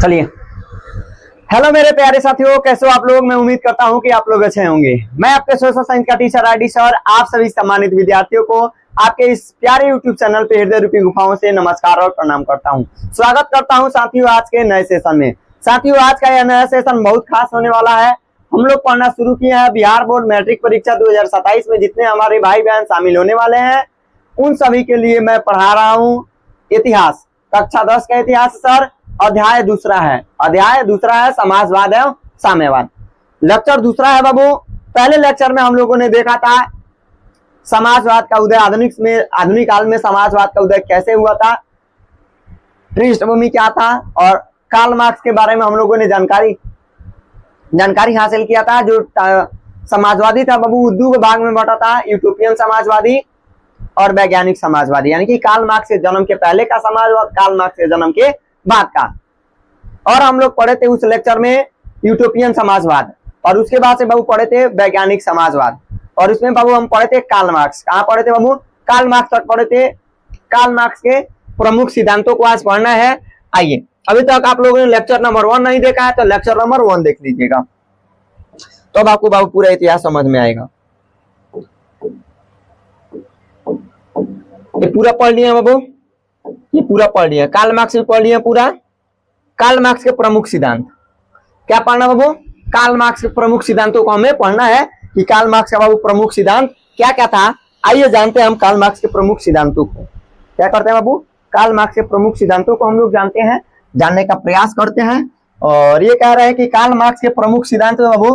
चलिए, हेलो मेरे प्यारे साथियों, कैसे हो आप लोग। मैं उम्मीद करता हूं कि आप लोग अच्छे होंगे। मैं आपके सोशल साइंस का टीचर आरडी सर आप सभी सम्मानित विद्यार्थियों को आपके इस प्यारे यूट्यूब चैनल पे हृदय रूपी गुफाओं से नमस्कार और प्रणाम करता हूं। स्वागत करता हूं साथियों आज के नए सेशन में। साथियों, आज का यह नया सेशन बहुत खास होने वाला है। हम लोग पढ़ना शुरू किए हैं बिहार बोर्ड मैट्रिक परीक्षा 2027 में जितने हमारे भाई बहन शामिल होने वाले हैं उन सभी के लिए मैं पढ़ा रहा हूँ इतिहास, कक्षा 10 का इतिहास सर। अध्याय दूसरा है समाजवाद एवं साम्यवाद। लेक्चर दूसरा है बाबू। पहले लेक्चर में हम लोगों ने देखा था समाजवाद का उदय, आधुनिक काल में समाजवाद का उदय कैसे हुआ था, पृष्ठभूमि क्या था, और कार्ल मार्क्स के बारे में हम लोगों ने जानकारी हासिल किया था। जो समाजवादी था बाबू दो भाग में बटा था, यूटोपियन समाजवादी और वैज्ञानिक समाजवादी, यानी कि कार्ल मार्क्स के जन्म के पहले का समाजवाद, कार्ल मार्क्स के जन्म के बाद का। और हम लोग पढ़े थे उस लेक्चर में यूटोपियन समाजवाद, और उसके बाद से बाबू पढ़े थे वैज्ञानिक समाजवाद, और इसमें बाबू हम पढ़े थे कार्ल मार्क्स। कहाँ पढ़े थे बाबू? कार्ल मार्क्स तक पढ़े थे। कार्ल मार्क्स के प्रमुख सिद्धांतों को आज पढ़ना है। आइए, अभी तक आप लोगों ने लेक्चर नंबर 1 नहीं देखा है तो लेक्चर नंबर 1 देख लीजिएगा, तो अब आपको बाबू पूरा इतिहास समझ में आएगा। ये पूरा पढ़ लिया बाबू, ये पूरा पढ़ लिया। कार्ल मार्क्स भी पढ़ लिया पूरा। कार्ल मार्क्स के प्रमुख सिद्धांत क्या पढ़ना बाबू? कार्ल मार्क्स के प्रमुख सिद्धांतों को हमें पढ़ना है कि कार्ल मार्क्स का बाबू प्रमुख सिद्धांत क्या क्या था। आइए जानते हैं हम कार्ल मार्क्स के प्रमुख सिद्धांतों को। क्या करते हैं बाबू? कार्ल मार्क्स के प्रमुख सिद्धांतों को हम लोग जानते हैं, जानने का प्रयास करते हैं। और ये कह रहे हैं कि कार्ल मार्क्स के प्रमुख सिद्धांत में बाबू,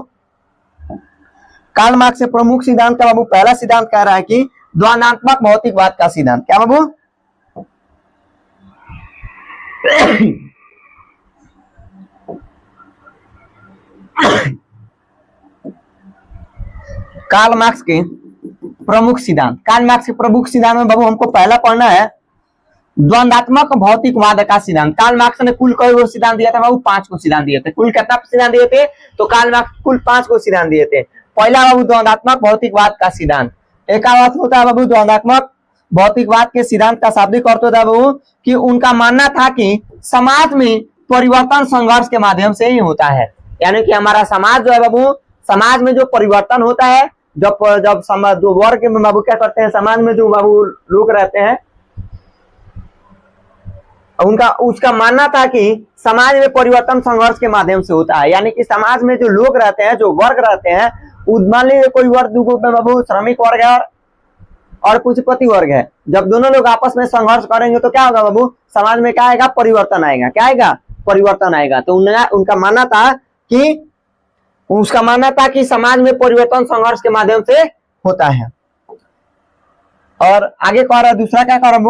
कार्ल मार्क्स के प्रमुख सिद्धांत का बाबू पहला सिद्धांत कह रहा है कि द्वंदात्मक भौतिकवाद का सिद्धांत। क्या बाबू? कार्ल मार्क्स के प्रमुख सिद्धांत, कार्ल मार्क्स के प्रमुख सिद्धांत में बाबू हमको पहला पढ़ना है द्वंदात्मक भौतिकवाद का सिद्धांत। कार्ल मार्क्स ने कुल कई सिद्धांत दिया था बाबू? 5 को सिद्धांत दिए थे। कुल कितना सिद्धांत दिए थे? तो कार्ल मार्क्स कुल 5 को सिद्धांत दिए थे। पहला बाबू द्वंदात्मक भौतिकवाद का सिद्धांत। एक बात होता है बाबू द्वंदात्मक भौतिकवाद के सिद्धांत का शाब्दिक अर्थ होता है बाबू कि उनका मानना था कि समाज में परिवर्तन संघर्ष के माध्यम से ही होता है। यानी कि हमारा समाज जो है बाबू, समाज में जो परिवर्तन होता है, जब समाज दो वर्ग में बाबू क्या करते हैं, समाज में जो बाबू लोग रहते हैं उसका मानना था कि समाज में परिवर्तन संघर्ष के माध्यम से होता है। यानी कि समाज में जो लोग रहते हैं, जो वर्ग रहते हैं, मान लीजिए कोई वर्ग दो में बाबू श्रमिक वर्ग है और पूंजीपति वर्ग है, जब दोनों लोग आपस में संघर्ष करेंगे तो क्या होगा बाबू? समाज में क्या आएगा? परिवर्तन आएगा। क्या आएगा? परिवर्तन आएगा। तो उनका मानना था कि समाज में परिवर्तन संघर्ष के माध्यम से होता है। और आगे कह रहा है दूसरा, क्या कह रहा है?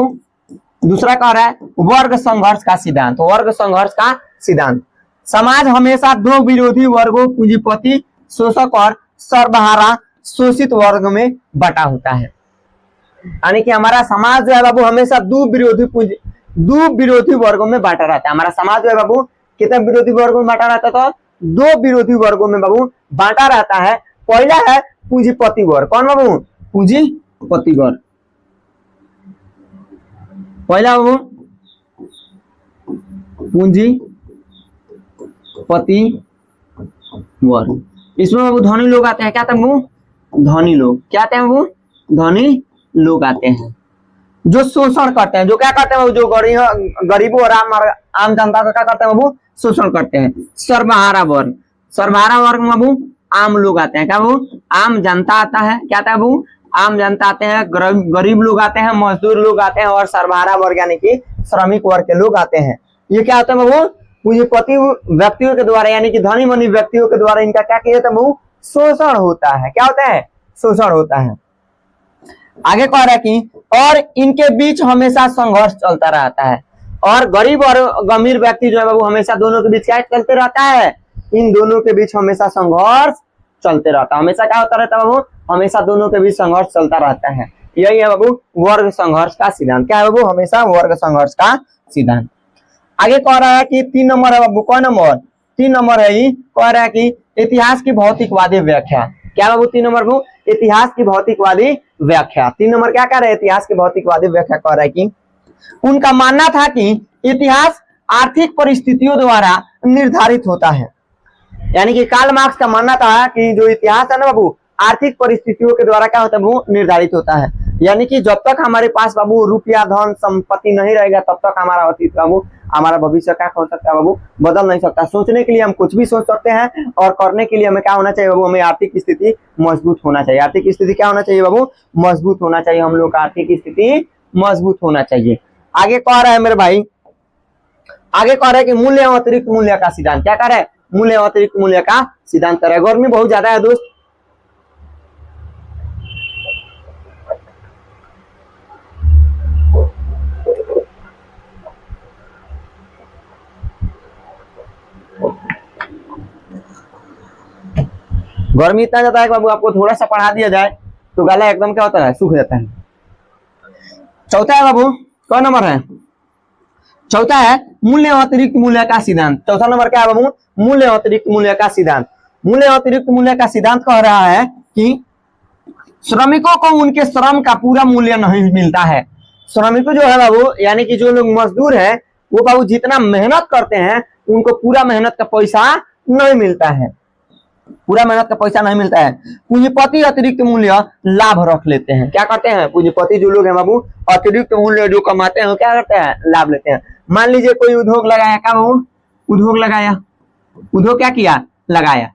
दूसरा कह रहा है वर्ग संघर्ष का सिद्धांत। वर्ग संघर्ष का सिद्धांत, समाज हमेशा 2 विरोधी वर्गों पूंजीपति, शोषक और सर्वहारा शोषित वर्ग में बटा होता है। यानी कि हमारा समाज जो है बाबू हमेशा 2 विरोधी वर्गों में बांटा रहता है। हमारा समाज जो है बाबू कितने विरोधी वर्गों में बांटा रहता है? तो 2 विरोधी वर्गों में बाबू बांटा रहता है। पहला है पूंजीपति वर्ग। कौन बाबू? पूंजीपति वर्ग। पहला बाबू पूंजीपति वर्ग। इसमें बाबू धनी लोग आते हैं। क्या आते हैं बाबू? धनी लोग। क्या आते हैं बाबू? धनी लोग आते हैं जो शोषण करते हैं। जो क्या करते हैं बाबू? जो गरीबों और आम जनता का क्या करते हैं बाबू? शोषण करते हैं। सर्वहारा वर्ग, सर्वहारा वर्ग में बाबू आम लोग आते हैं। क्या बाबू? आम जनता आता है। क्या आता है बाबू? आम जनता आते हैं, गरीब लोग आते हैं, मजदूर लोग आते हैं, और सर्वहारा वर्ग यानी कि श्रमिक वर्ग के लोग आते हैं। ये क्या होता है बाबू? पूंजीपति व्यक्तियों के द्वारा, यानी कि धनी मनी व्यक्तियों के द्वारा इनका क्या किया जाता है बाबू? शोषण होता है। क्या होता है? शोषण होता है। आगे कह रहा है कि और इनके बीच हमेशा संघर्ष चलता रहता है। और गरीब और अमीर व्यक्ति जो है बाबू हमेशा दोनों के बीच क्या चलते रहता है? इन दोनों के बीच हमेशा संघर्ष चलते रहता है। हमेशा क्या होता रहता है बाबू? हमेशा दोनों के बीच संघर्ष चलता रहता है। यही है बाबू वर्ग संघर्ष का सिद्धांत। क्या है बाबू? हमेशा वर्ग संघर्ष का सिद्धांत। आगे कह रहा है कि 3 नंबर है बाबू। कौन नंबर? 3 नंबर है ही। कह रहा है कि इतिहास की भौतिकवादी व्याख्या। क्या बाबू? 3 नंबर बाबू इतिहास की भौतिकवादी व्याख्या। 3 नंबर क्या कह रहे हैं? इतिहास की भौतिकवादी व्याख्या कह रहा है कि उनका मानना था कि इतिहास आर्थिक परिस्थितियों द्वारा निर्धारित होता है। यानी कि कार्ल मार्क्स का मानना था कि जो इतिहास है ना बाबू, आर्थिक परिस्थितियों के द्वारा क्या होता है वो निर्धारित होता है। यानी कि जब तक हमारे पास बाबू रुपया धन संपत्ति नहीं रहेगा तब तक हमारा अतीत बाबू, हमारा भविष्य क्या हो सकता है बाबू, बदल नहीं सकता। सोचने के लिए हम कुछ भी सोच सकते हैं और करने के लिए हमें क्या होना चाहिए बाबू, हमें आर्थिक स्थिति मजबूत होना चाहिए। आर्थिक स्थिति क्या होना चाहिए बाबू, मजबूत होना चाहिए। हम लोग का आर्थिक स्थिति मजबूत होना चाहिए। आगे कह रहा है मेरे भाई, आगे कह रहा है कि मूल्य एवं अतिरिक्त मूल्य का सिद्धांत। क्या कर रहा है, मूल्य एवं अतिरिक्त मूल्य का सिद्धांत कर रहा है। गर्मी बहुत ज्यादा है दोस्त, गर्मी इतना ज्यादा है बाबू, आपको थोड़ा सा पढ़ा दिया जाए तो गला एकदम क्या होता है, सूख जाता है। चौथा है बाबू, कौन नंबर है, चौथा है मूल्य एवं अतिरिक्त मूल्य का सिद्धांत। चौथा नंबर क्या है बाबू, मूल्य एवं अतिरिक्त मूल्य का सिद्धांत। मूल्य एवं अतिरिक्त मूल्य का सिद्धांत कह रहा है कि श्रमिकों को उनके श्रम का पूरा मूल्य नहीं मिलता है। श्रमिकों जो है बाबू, यानी कि जो लोग मजदूर है वो बाबू जितना मेहनत करते हैं उनको पूरा मेहनत का पैसा नहीं मिलता है, पूरा मेहनत का पैसा नहीं मिलता है। पूंजीपति अतिरिक्त मूल्य लाभ रख लेते हैं। क्या करते हैं, पूंजीपति जो लोग हैं बाबू अतिरिक्त मूल्य जो कमाते हैं वो क्या करते हैं, लाभ लेते हैं। मान लीजिए कोई उद्योग लगाया, क्या बाबू, उद्योग लगाया, उद्योग क्या किया, लगाया।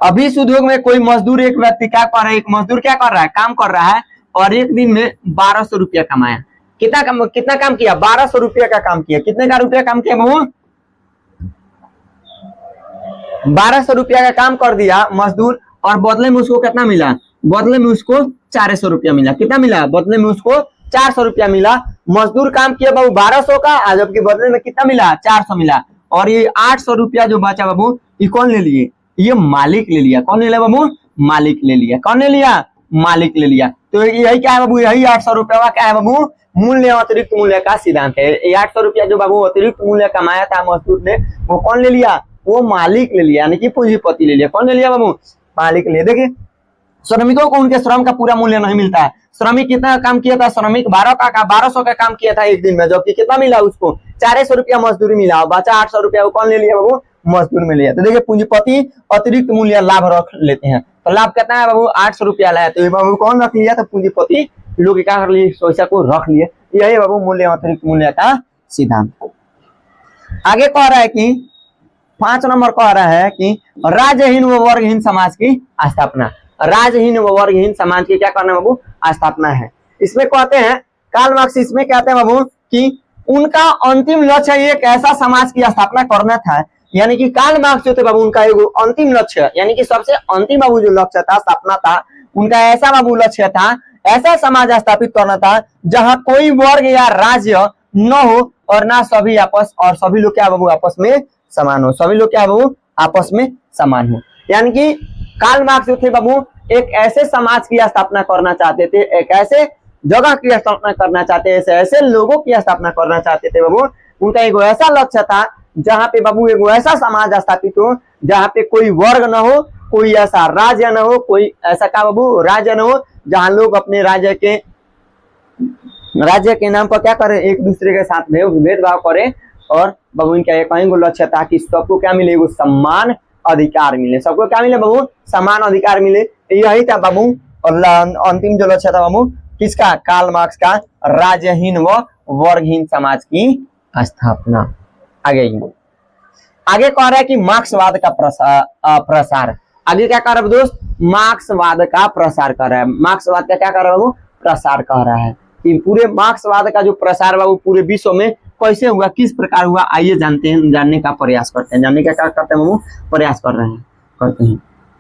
अभी इस उद्योग में कोई मजदूर, एक व्यक्ति क्या कर रहा है, एक मजदूर क्या कर रहा है, काम कर रहा है और एक दिन में 1200 रुपया कमाया। कितना काम किया, 1200 रुपया का काम किया। कितने का रुपया काम किया बाबू, 1200 रुपया का काम कर दिया मजदूर और बदले में उसको कितना मिला, बदले में उसको 400 रुपया मिला। कितना मिला, बदले में उसको 400 रुपया मिला। मजदूर काम किया बाबू 1200 का, जबकि बदले में कितना मिला, 400 मिला। और ये 800 रुपया जो बचा बाबू, ये कौन ले लिए, ये मालिक ले लिया। कौन ले लिया बाबू, मालिक ले लिया। कौन ले लिया, मालिक ले लिया। तो यही क्या है बाबू, यही 800 रुपया का क्या है बाबू, मूल्य अतिरिक्त मूल्य का सिद्धांत है। ये 800 रुपया जो बाबू अतिरिक्त मूल्य कमाया था मजदूर ने, वो कौन ले लिया, वो मालिक ले लिया, यानी कि पूंजीपति ले लिया। कौन ले लिया बाबू, मालिक ले। देखिए श्रमिकों को उनके श्रम का पूरा मूल्य नहीं मिलता है। श्रमिक कितना काम किया था, श्रमिक 1200 का काम किया था एक दिन में, जबकि कितना मिला उसको, 400 रुपया मजदूरी मिला और बचा 800 रुपया, वो कौन ले लिया बाबू, मजदूर में लिया। तो देखिए पूंजीपति अतिरिक्त मूल्य लाभ रख लेते हैं। तो लाभ कितना है बाबू, 800 रुपया लाया, तो बाबू कौन रख लिया, तो पूंजीपति लोग क्या कर लिए, पैसा को रख लिए। यही बाबू मूल्य अतिरिक्त मूल्य का सिद्धांत। आगे कह रहा है कि 5 नंबर कह रहा है कि राज्यहीन व वर्गहीन समाज की स्थापना। राज्यहीन व वर्गहीन समाज की क्या करना बाबू, स्थापना है। इसमें कहते हैं कार्ल मार्क्स, इसमें कहते हैं बाबू कि उनका अंतिम लक्ष्य एक ऐसा समाज की स्थापना करना था। यानी कि कार्ल मार्क्स जो थे बाबू, उनका एक अंतिम लक्ष्य, यानी कि सबसे अंतिम बाबू जो लक्ष्य था, स्थापना था, उनका ऐसा बाबू लक्ष्य था, ऐसा समाज स्थापित करना था जहां कोई वर्ग या राज्य न हो और ना सभी आपस, और सभी लोग क्या बाबू आपस में समान हो। सभी लोग क्या बाबू आपस में समान हो। यानी कि कार्ल मार्क्स जो थे बाबू एक ऐसे समाज की स्थापना करना चाहते थे, एक ऐसे जगह की स्थापना करना चाहते थे, ऐसे लोगों की स्थापना करना चाहते थे बाबू। उनका एक ऐसा लक्ष्य था जहाँ पे बाबू एक ऐसा समाज स्थापित हो जहाँ पे कोई वर्ग न हो, कोई ऐसा राज्य न हो, कोई ऐसा क्या बाबू राज्य न हो जहाँ लोग अपने राज्य के नाम पर क्या करें, एक दूसरे के साथ भेदभाव करें। और बाबू इनका एक लक्ष्य था कि सबको क्या मिले, वो सम्मान अधिकार मिले। सबको क्या मिले बाबू, समान अधिकार मिले। यही था बाबू और अंतिम जो लक्ष्य था बाबू किसका, कार्ल मार्क्स का, राज्यहीन व वर्गहीन समाज की स्थापना। आगे कह रहा है कि मार्क्सवाद का प्रसार। आगे क्या कर रहा है दोस्त, मार्क्सवाद का प्रसार कर रहा है। मार्क्सवाद का क्या कर रहा है बाबू, प्रसार कर रहा है। कि पूरे मार्क्सवाद का जो प्रसार बाबू पूरे विश्व में कैसे हुआ, किस प्रकार हुआ, आइए जानते हैं, जानने का प्रयास करते हैं। जानने का क्या करते हैं बाबू, प्रयास कर रहे हैं, करते हैं।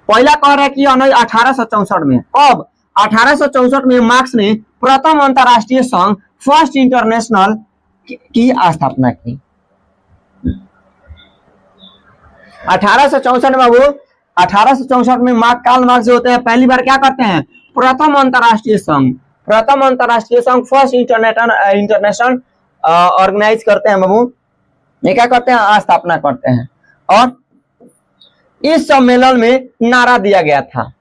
पहला कह रहा है कि 1864 में, कब, 1864 में मार्क्स ने प्रथम अंतरराष्ट्रीय संघ फर्स्ट इंटरनेशनल की स्थापना की। 1864 में बाबू, 1864 में कार्ल मार्क्स जो होते हैं पहली बार क्या करते हैं, प्रथम अंतरराष्ट्रीय संघ फर्स्ट इंटरनेशनल ऑर्गेनाइज करते हैं बाबू। ये क्या करते हैं, स्थापना करते हैं। और इस सम्मेलन में नारा दिया गया था,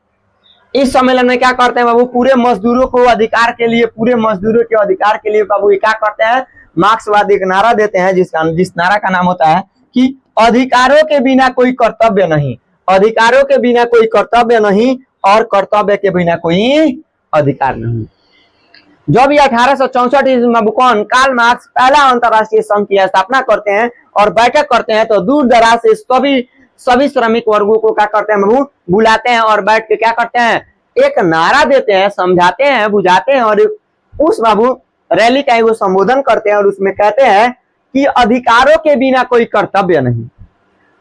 इस सम्मेलन में क्या करते हैं बाबू, पूरे मजदूरों को अधिकार के लिए, पूरे मजदूरों के अधिकार के लिए बाबू ये क्या करते हैं, मार्क्सवादी एक नारा देते हैं, जिस नारा का नाम होता है कि अधिकारों के बिना कोई कर्तव्य नहीं, अधिकारों के बिना कोई कर्तव्य नहीं और कर्तव्य के बिना कोई अधिकार नहीं। जब ये 1864 ईस्वी में कौन, कार्ल मार्क्स पहला अंतरराष्ट्रीय संघ की स्थापना करते हैं और बैठक करते हैं, तो दूर दराज से सभी श्रमिक वर्गों को क्या करते हैं बाबू, बुलाते हैं और बैठ के क्या करते हैं, एक नारा देते हैं, समझाते हैं, बुझाते हैं और उस बाबू रैली का वो संबोधन करते हैं और उसमें कहते हैं कि अधिकारों के बिना कोई कर्तव्य नहीं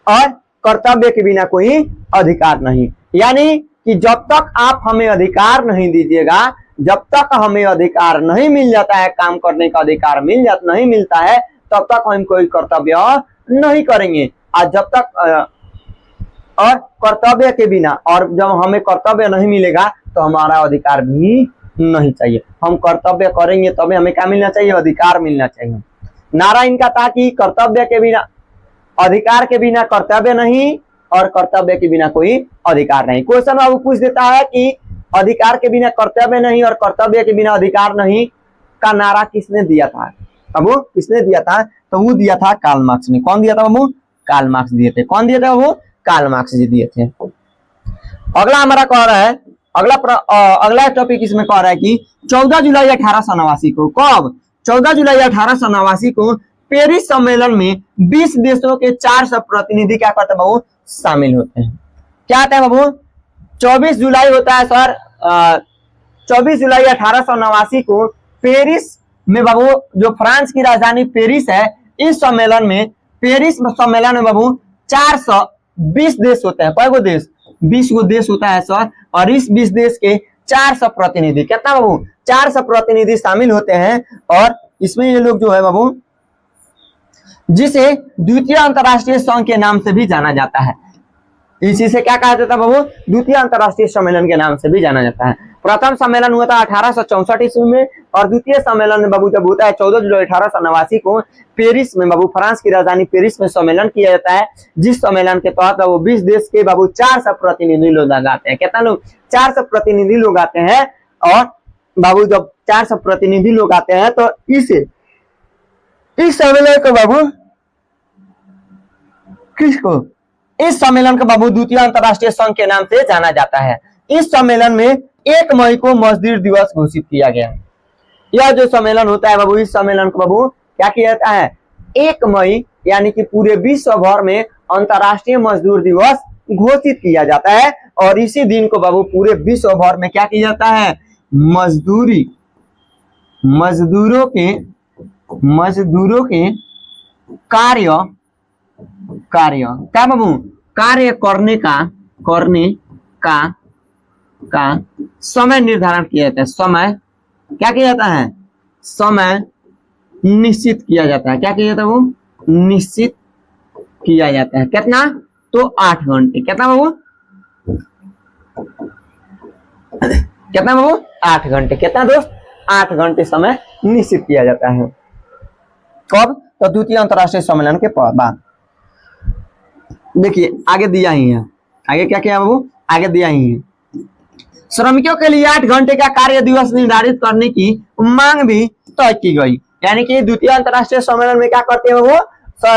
और कर्तव्य के बिना कोई अधिकार नहीं। यानी कि जब तक आप हमें अधिकार नहीं दीजिएगा, जब तक हमें अधिकार नहीं मिल जाता है, काम करने का अधिकार नहीं मिलता है, तब तक हम कोई कर्तव्य नहीं करेंगे। और जब तक और कर्तव्य के बिना, और जब हमें कर्तव्य नहीं मिलेगा तो हमारा अधिकार भी नहीं चाहिए। हम कर्तव्य करेंगे तभी हमें क्या मिलना चाहिए, अधिकार मिलना चाहिए। नारा इनका था कि कर्तव्य के बिना, अधिकार के बिना कर्तव्य नहीं और कर्तव्य के बिना कोई अधिकार नहीं। क्वेश्चन बाबू पूछ देता है कि अधिकार के बिना कर्तव्य नहीं और कर्तव्य के बिना अधिकार नहीं का नारा किसने दिया था, बाबू किसने दिया था, तो वो दिया था कार्ल मार्क्स ने। कौन दिया था बाबू, कार्ल मार्क्स दिए थे। कौन दिए थे बाबू, कार्ल मार्क्स जी दिए थे। अगला हमारा कह रहा है, अगला टॉपिक इसमें कह रहा है कि 14 जुलाई 1889 को, कब, 14 जुलाई 1889 को पेरिस सम्मेलन में 20 देशों के 400 प्रतिनिधि क्या करते हैं बाबू, शामिल होते हैं। क्या आता है बाबू, 24 जुलाई होता है सर, 24 जुलाई 1889 को पेरिस में बाबू, जो फ्रांस की राजधानी पेरिस है, इस सम्मेलन में, पेरिस सम्मेलन में बाबू 420 देश होते हैं। कई गो देश, 20 गो देश होता है सर, और इस 20 देश के 400 प्रतिनिधि, कितना बाबू, 400 प्रतिनिधि शामिल होते हैं। और इसमें ये लोग जो है बाबू, जिसे द्वितीय अंतरराष्ट्रीय संघ के नाम से भी जाना जाता है, इसी से क्या कहा जाता है बाबू, द्वितीय अंतरराष्ट्रीय सम्मेलन के नाम से भी जाना जाता है। प्रथम सम्मेलन हुआ था 1864 ईस्वी में और द्वितीय सम्मेलन में बाबू जब होता है 14 जुलाई 1889 को पेरिस में बाबू, फ्रांस की राजधानी पेरिस में सम्मेलन किया जाता है, जिस सम्मेलन के तहत वो 20 देश के बाबू 400 प्रतिनिधि लोग आते हैं। कितना लोग, 400 प्रतिनिधि लोग आते हैं। और बाबू जब 400 प्रतिनिधि लोग आते हैं तो इस सम्मेलन को बाबू, किसको, इस सम्मेलन को बाबू द्वितीय अंतरराष्ट्रीय संघ के नाम से जाना जाता है। इस सम्मेलन में 1 मई को मजदूर दिवस घोषित किया गया। यह जो सम्मेलन होता है बाबू, इस सम्मेलन को बाबू क्या किया जाता है, 1 मई यानी कि पूरे विश्व भर में अंतरराष्ट्रीय मजदूर दिवस घोषित किया जाता है। और इसी दिन को बाबू पूरे विश्व भर में क्या किया जाता है, मजदूरों के कार्य क्या बाबू, कार्य करने का समय निर्धारण किया जाता है। समय क्या किया जाता है, समय निश्चित किया जाता है। क्या किया जाता है वो, निश्चित किया जाता है। कितना, तो 8 घंटे। कितना बाबू, कितना बाबू, 8 घंटे। कितना दोस्त, 8 घंटे समय निश्चित किया जाता है। कब, तो द्वितीय अंतरराष्ट्रीय सम्मेलन के बाद। देखिए आगे दिया ही है, आगे क्या किया बाबू, आगे दिया ही है, श्रमिकों के लिए 8 घंटे का कार्य दिवस निर्धारित करने की मांग भी तय की गई। यानी कि द्वितीय अंतरराष्ट्रीय सम्मेलन में क्या करते हैं वो,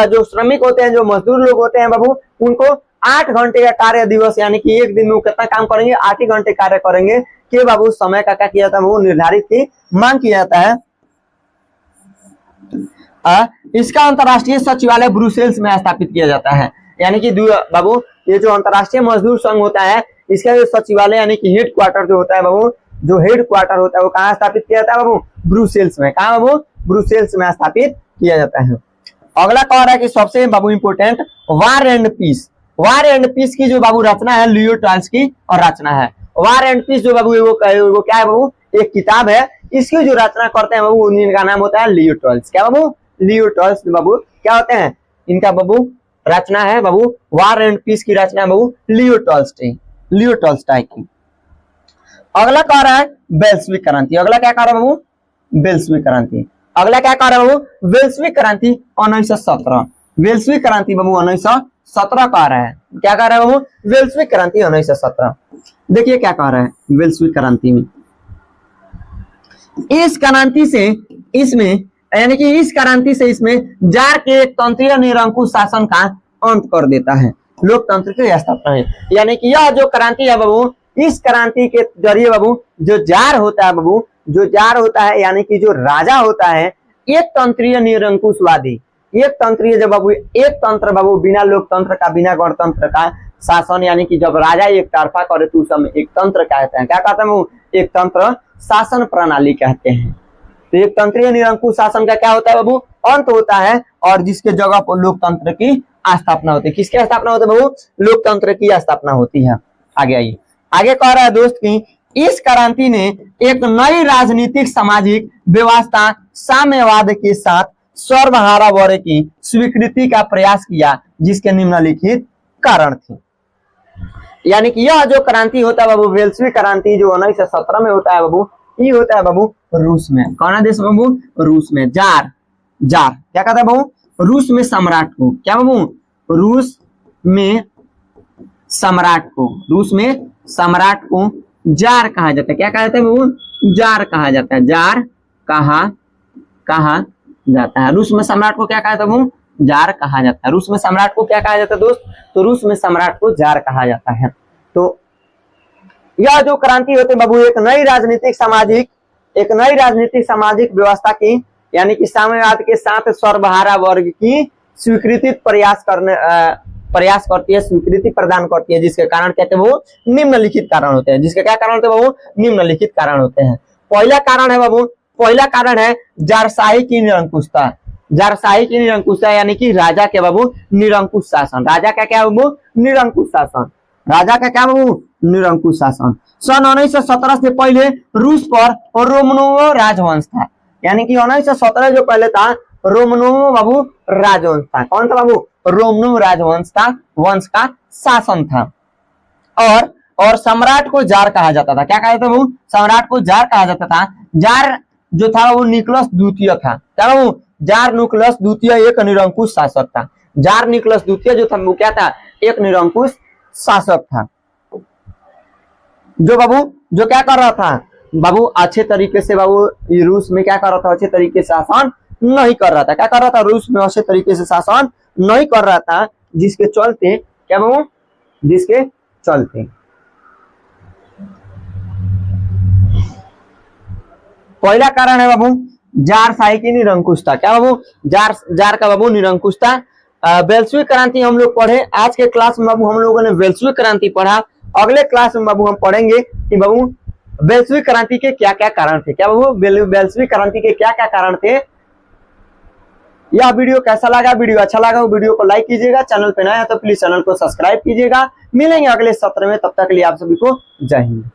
जो श्रमिक होते हैं, जो मजदूर लोग होते हैं बाबू, उनको 8 घंटे का कार्य दिवस, यानी कि एक दिन में वो कितना काम करेंगे, 8 ही घंटे कार्य करेंगे कि बाबू समय का क्या किया जाता है, वो निर्धारित की मांग किया जाता है। इसका अंतरराष्ट्रीय सचिवालय ब्रुसेल्स में स्थापित किया जाता है। यानी कि बाबू ये जो अंतरराष्ट्रीय मजदूर संघ होता है, इसका जो सचिवालय यानी कि हेड क्वार्टर जो होता है बाबू, जो हेड क्वार्टर होता है वो कहाँ स्थापित किया जाता है बाबू, ब्रुसेल्स में। कहाँ बाबू, ब्रुसेल्स में स्थापित किया जाता है। अगला कह रहा है कि सबसे बाबू important, war and peace. War and peace की जो बाबू रचना है, लियो टॉल्स्टॉय की और रचना है। वार एंड पीस जो बाबू वो क्या है बाबू, एक किताब है। इसकी जो रचना करते हैं बाबू, इनका नाम होता है लियो टॉल्स्टॉय। क्या बाबू, लियो टॉल्स्टॉय बाबू क्या होते हैं, इनका बाबू रचना है बाबू, वार एंड पीस की रचना है बाबू लियो टॉल्स्टॉय की। अगला कह रहा है बेल्शविक क्रांति। अगला क्या कह रहा है बाबू, बेल्शविक क्रांति। अगला क्या कह रहा है बाबू, बेल्शविक क्रांति 1917। बेल्शविक क्रांति बाबू 1917 कह रहा है। क्या कह रहा है बाबू, बेल्शविक क्रांति 1917। देखिए क्या कह रहा है वेल्सविक क्रांति में, इस क्रांति से इसमें यानी कि इस क्रांति से इसमें जार के एक तंत्रीय निरंकुश शासन का अंत कर देता है, लोकतंत्र की स्थापना है। यानी कि यह जो क्रांति है बाबू, इस क्रांति के जरिए बाबू जो जार होता है बाबू, जो जार होता है यानी कि जो राजा होता है एक तंत्रीय निरंकुशवादी, एक तंत्रीय जब बाबू एक तंत्र बाबू बिना लोकतंत्र का बिना गणतंत्र का शासन, यानी कि जब राजा एक तरफा करे तो उस समय एक तंत्र कहते हैं। क्या कहते हैं बाबू? एक तंत्र शासन प्रणाली कहते हैं। तो एक तंत्रीय निरंकुश शासन का क्या होता है बाबू? अंत होता है, और जिसके जगह पर लोकतंत्र की स्थापना होती है। किसकी स्थापना होती है बाबू? लोकतंत्र की स्थापना होती है। आगे आइए, आगे कह रहा है दोस्त की इस क्रांति ने एक नई राजनीतिक सामाजिक व्यवस्था साम्यवाद के साथ सर्वहारा वर्ग की स्वीकृति का प्रयास किया, जिसके निम्नलिखित कारण थे। यानी कि यह जो क्रांति होता है बाबू, वेल्सविक क्रांति जो 1917 में होता है बाबू, ये होता है बाबू रूस में। कौन देश बाबू? रूस में। जार, जार क्या कहता है बाबू? रूस में सम्राट को, क्या बाबू? रूस में सम्राट को, रूस में सम्राट को जार कहा जाता है। क्या कहा जाता है बाबू? जार कहा जाता है। जार कहा जाता है। रूस में सम्राट को क्या कहा जाता है बाबू? जार कहा जाता है। रूस में सम्राट को क्या कहा जाता है दोस्त? तो रूस में सम्राट को जार कहा जाता है। तो यह जो क्रांति होती है बाबू एक नई राजनीतिक सामाजिक व्यवस्था की, यानी कि साम्यवाद के साथ सर्वहारा वर्ग की स्वीकृति प्रयास करती है, स्वीकृति प्रदान करती है, जिसके कारण कहते हैं वो निम्नलिखित कारण होते हैं। जिसके क्या कारण होते हैं बाबू? निम्नलिखित कारण होते हैं। पहला कारण है बाबू, पहला कारण है जारशाही की निरंकुशता। जारशाही की निरंकुशता यानी कि राजा के बाबू निरंकुश शासन। राजा का क्या बाबू? निरंकुश शासन। राजा का क्या बाबू? निरंकुश शासन। सन 1917 से पहले रूस पर रोमनोव राजवंश था। यानी कि 1917 जो पहले था रोमनोव बाबू राजवंश था। कौन था बाबू? रोमनोव राजवंश था, वंश का शासन था। और सम्राट को जार कहा जाता था। क्या कहा जाता था बाबू? सम्राट को जार कहा जाता था। जार जो था वो निकोलस द्वितीय था। क्या बाबू? जार निकोलस द्वितीय एक निरंकुश शासक था। जार निकोलस द्वितीय जो था वो क्या था? एक निरंकुश शासक था, जो बाबू जो क्या कर रहा था बाबू? अच्छे तरीके से बाबू रूस में क्या कर रहा था? अच्छे तरीके से शासन नहीं कर रहा था। क्या कर रहा था? रूस में अच्छे तरीके से शासन नहीं कर रहा था, जिसके चलते क्या बाबू? जिसके चलते पहला कारण है बाबू जारशाही की निरंकुशता। क्या बाबू? जार का बाबू निरंकुशता। वेल्सविक क्रांति हम लोग पढ़े। आज के क्लास में बाबू हम लोगों ने वेल्सविक क्रांति पढ़ा। अगले क्लास में बाबू हम पढ़ेंगे कि बाबू वेल्सविक क्रांति के क्या क्या कारण थे। क्या बाबू? वेल्सविक क्रांति के क्या क्या कारण थे। यह वीडियो कैसा लगा? वीडियो अच्छा लगा वो वीडियो को लाइक कीजिएगा। चैनल पे नया है तो प्लीज चैनल को सब्सक्राइब कीजिएगा। मिलेंगे अगले सत्र में, तब तक के लिए आप सभी को जय हिंद।